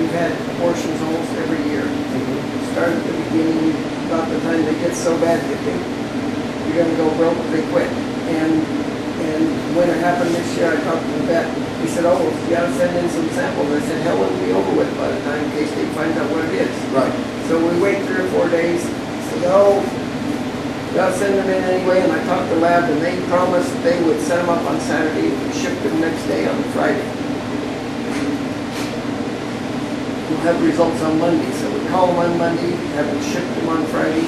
we've had abortions almost every year. Start at the beginning, about the time they get so bad they think you're gonna go broke, they quit. And when it happened this year, I talked to the vet. He said, "Oh, you gotta send in some samples." I said, "Hell, it'll be over with by the time case they find out what it is." Right. So we wait 3 or 4 days. He said, "Oh, you gotta send them in anyway." And I talked to the lab, and they promised they would set them up on Saturday and ship them next day on Friday. We'll have results on Monday, so we call them on Monday, have them ship them on Friday.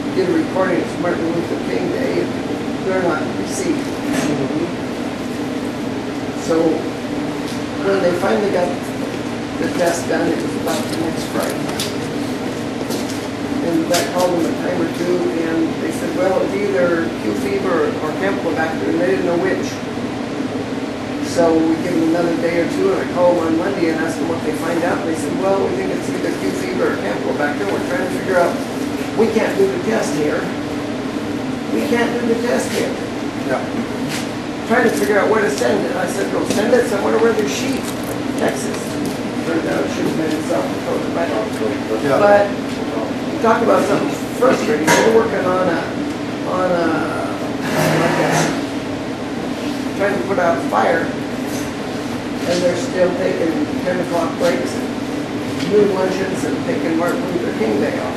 We did a recording, it's Martin Luther King Day, and they're not received. So when they finally got the test done, it was about the next Friday. And that called them a time or two, and they said, well, it's either Q fever or Campylobacter, and they didn't know which. So we give them another day or two, and I call them on Monday and ask them what they find out. And they said, well, we think it's either Q fever or Campylobacter. We're trying to figure out, we can't do the test here. We can't do the test here. Yeah. Trying to figure out where to send it. I said, go send it somewhere where there's sheep. Texas. Turned out it should have been in South Dakota. Yeah. But you talk about something frustrating. We're working on a trying to put out a fire, and they're still taking 10 o'clock breaks and noon luncheons and taking Martin Luther King Day off.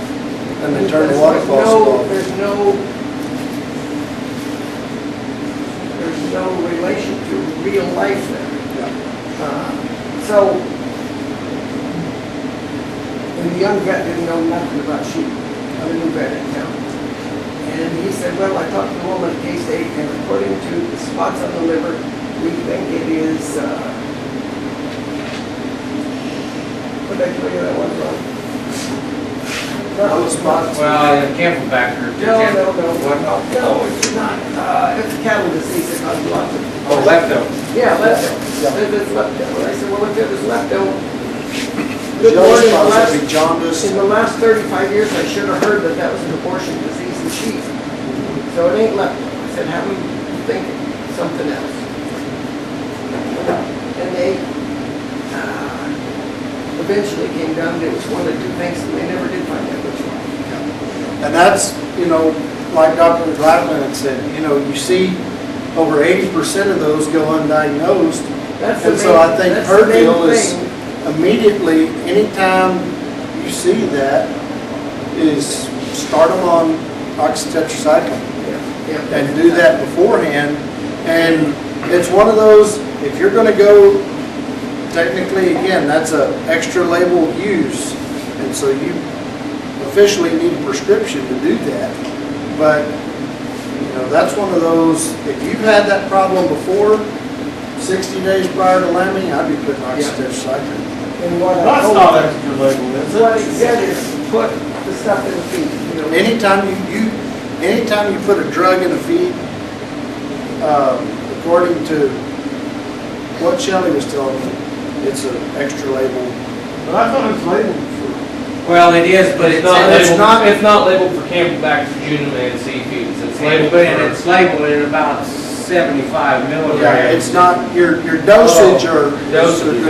And they turn the water faucet off. There's no relation to real life there. So, and the young vet didn't know nothing about sheep, the new vet in town. And he said, well, I talked to the woman at K-State, and according to the spots on the liver, we think it is, what did I tell you that was wrong? No spots. Well, Campylobacter. No, it's not. It's a cattle disease that causes lots of... Oh, lepto. Yeah, lepto. Yeah. It's lepto. And I said, well, if it was lepto, The good other Lord, spots would be jaundice. in the last 35 years, I should have heard that that was an abortion disease in sheep. So it ain't lepto. I said, have them think something else. And they eventually came down to it was one of two things, and they never did find out which one. And that's, like Dr. McLaughlin had said, you see over 80% of those go undiagnosed. That's the And so main- I think that's her the main deal is thing. immediately, anytime you see that, is start them on oxytetracycline. Yeah. And do that beforehand. And it's one of those, if you're going to go, technically, again, that's a extra label use. And so you officially need a prescription to do that. But, that's one of those, if you've had that problem before, 60 days prior to lambing, I'd be putting oxytetracycline. And what I That's told not them- extra label, is What he it? said is put the stuff in the feed. Anytime you put a drug in a feed, according to what Shelley was telling me, it's an extra label. But I thought it's labeled for, Well, it is, but it's not It's labeled, not- it's not labeled for Campylobacter jejunum and seafood. It's labeled, and it's labeled in about 75 milligrams. Yeah, it's not, your dosage or. Dosage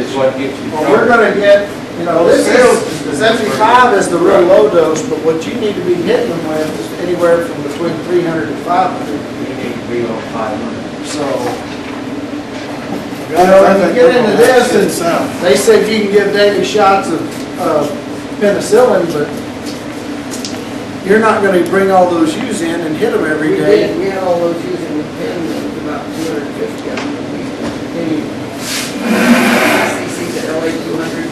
is what gets you. Well, we're gonna get, this is, 75 is the real low dose, but what you need to be hitting them with is anywhere from between 300 and 500. You need to be on 500. So, when you get into this, and they said you can give daily shots of penicillin, but you're not gonna bring all those U's in and hit them every day. We had all those using the pen, it was about 250 of them. CC to LA 200,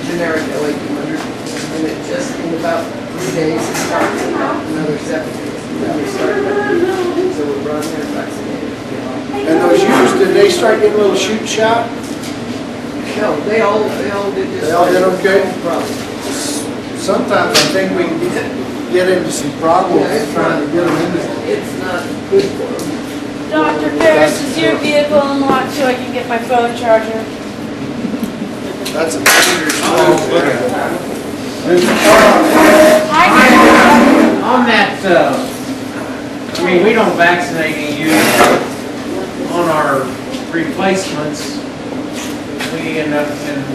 generic LA 200, and it just, in about 3 days, it started, another 7 days. Then we started, so we're running there vaccinated. And those U's, did they start getting a little shoot shot? No, they all did just. They all did okay? No problem. Sometimes I think we can get into some problems Yeah, it's trying to get them into. It's not good for them. Dr. Faris, is your vehicle unlocked so I can get my phone charger? That's a dangerous move. On that, we don't vaccinate any youth on our replacements. we, and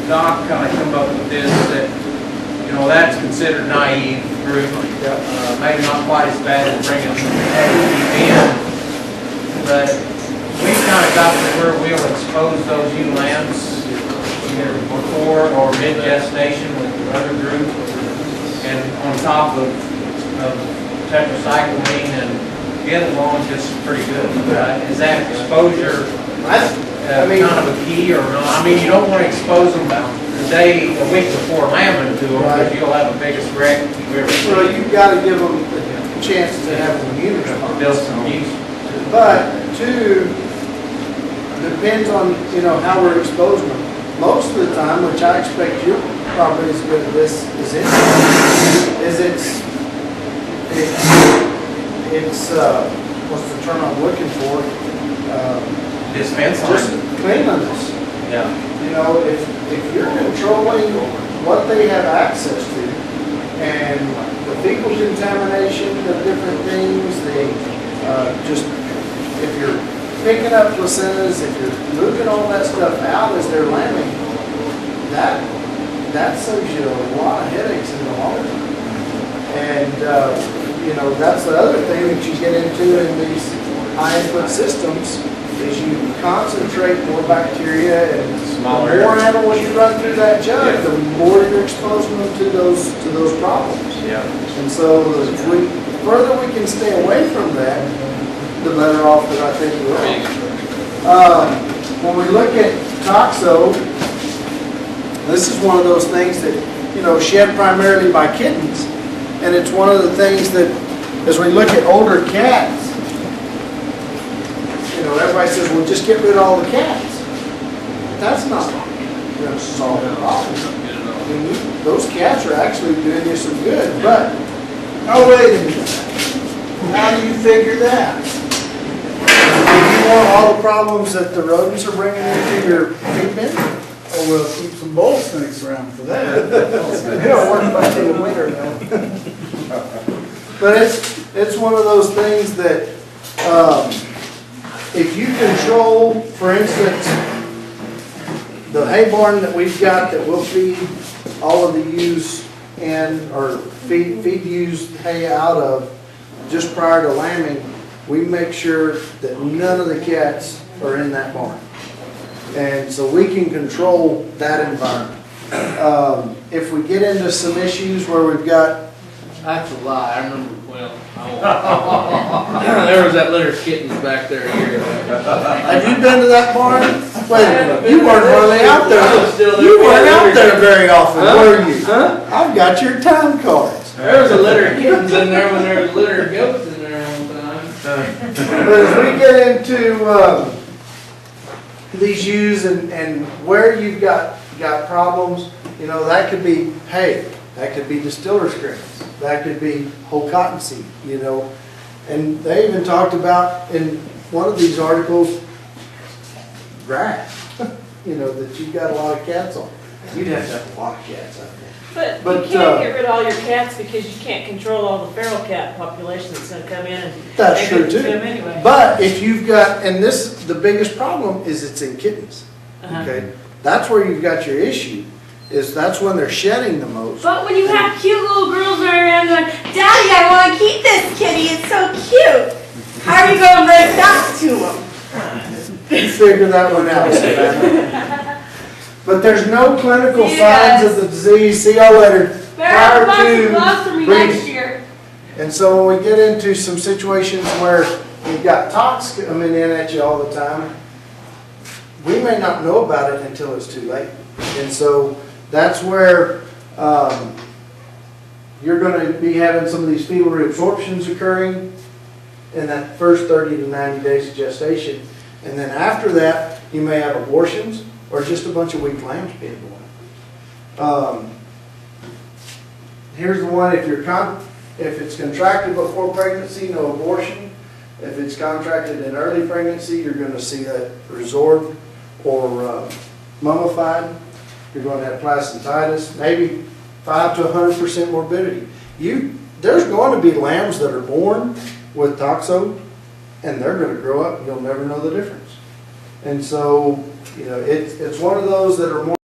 Doc kind of come up with this, that, you know, that's considered naive group. Maybe not quite as bad as bringing AEP in, but we've kind of got to where we'll expose those ewe lambs either before or mid-gestation with the other group, and on top of tetracycline and get along just pretty good. Is that exposure kind of a key or not? I mean, you don't want to expose them a week before lambing to them, because you'll have the biggest wreck you've ever seen. Well, you've got to give them a chance to have an immune response. Build some use. But two, depends on, you know, how we're exposing them. Most of the time, which I expect you're probably as good at this as anyone, is it's what's the term I'm looking for? Dispense Just line. cleanliness. Yeah. You know, if you're controlling what they have access to, and the fecal contamination of different things, just if you're picking up placentas, if you're moving all that stuff out as they're lambing, that saves you a lot of headaches in the long run. And you know, that's the other thing that you get into in these high input systems, is you concentrate more bacteria, and Smaller. the more animals you run through that jug, the more you're exposing them to those problems. Yeah. And so the further we can stay away from that, the better off that I think we are. When we look at toxo, this is one of those things that, you know, shed primarily by kittens. And it's one of the things that, as we look at older cats, you know, everybody says, well, just get rid of all the cats. That's not going to solve the problem. I mean, those cats are actually doing you some good. But, oh, wait a minute. How do you figure that? Do you want all the problems that the rodents are bringing into your feed bin? Oh, we'll keep some bull snakes around for that. They don't work much in the winter though. But it's one of those things that if you control, for instance, the hay barn that we've got that will feed all of the ewes in, or feed ewes hay out of just prior to lambing, we make sure that none of the cats are in that barn. And so we can control that environment. If we get into some issues where we've got, That's a lie, I remember, there was that litter of kittens back there a year ago. have you been to that barn? Wait a minute, you weren't hardly out I there. was still there. You weren't out there very often, Huh? were you? Huh? I've got your time cards. There was a litter of kittens in there when there was a litter of goats in there one time. But as we get into these ewes and where you've got problems, you know, that could be hay, that could be distiller's grains, that could be whole cottonseed, you know. And they even talked about in one of these articles, grass, you know, that you've got a lot of cats on. You'd have to have a lot of cats out there. But you can't get rid of all your cats because you can't control all the feral cat population that's gonna come in and That's give true it to too. them anyway. But if you've got, and this, the biggest problem is it's in kittens, Uh-huh. okay? That's where you've got your issue, is that's when they're shedding the most. But when you have cute little girls running around going, Daddy, I want to keep this kitty, it's so cute. How are you going to break that to them? You figure that one out, Savannah. But there's no clinical See you signs guys. of the disease. See y'all later. Bear Prior lots to of gloves for me breeding. next year. And so when we get into some situations where you've got tox coming in at you all the time, we may not know about it until it's too late. And so that's where you're going to be having some of these fetal reabsorptions occurring in that first 30 to 90 days of gestation. And then after that, you may have abortions or just a bunch of weak lambs being born. Here's the one, if it's contracted before pregnancy, no abortion. If it's contracted in early pregnancy, you're going to see that resorbed or mummified. You're going to have placentitis, maybe 5 to 100% morbidity. There's going to be lambs that are born with toxo, and they're going to grow up and you'll never know the difference. And so you know, it's one of those that are more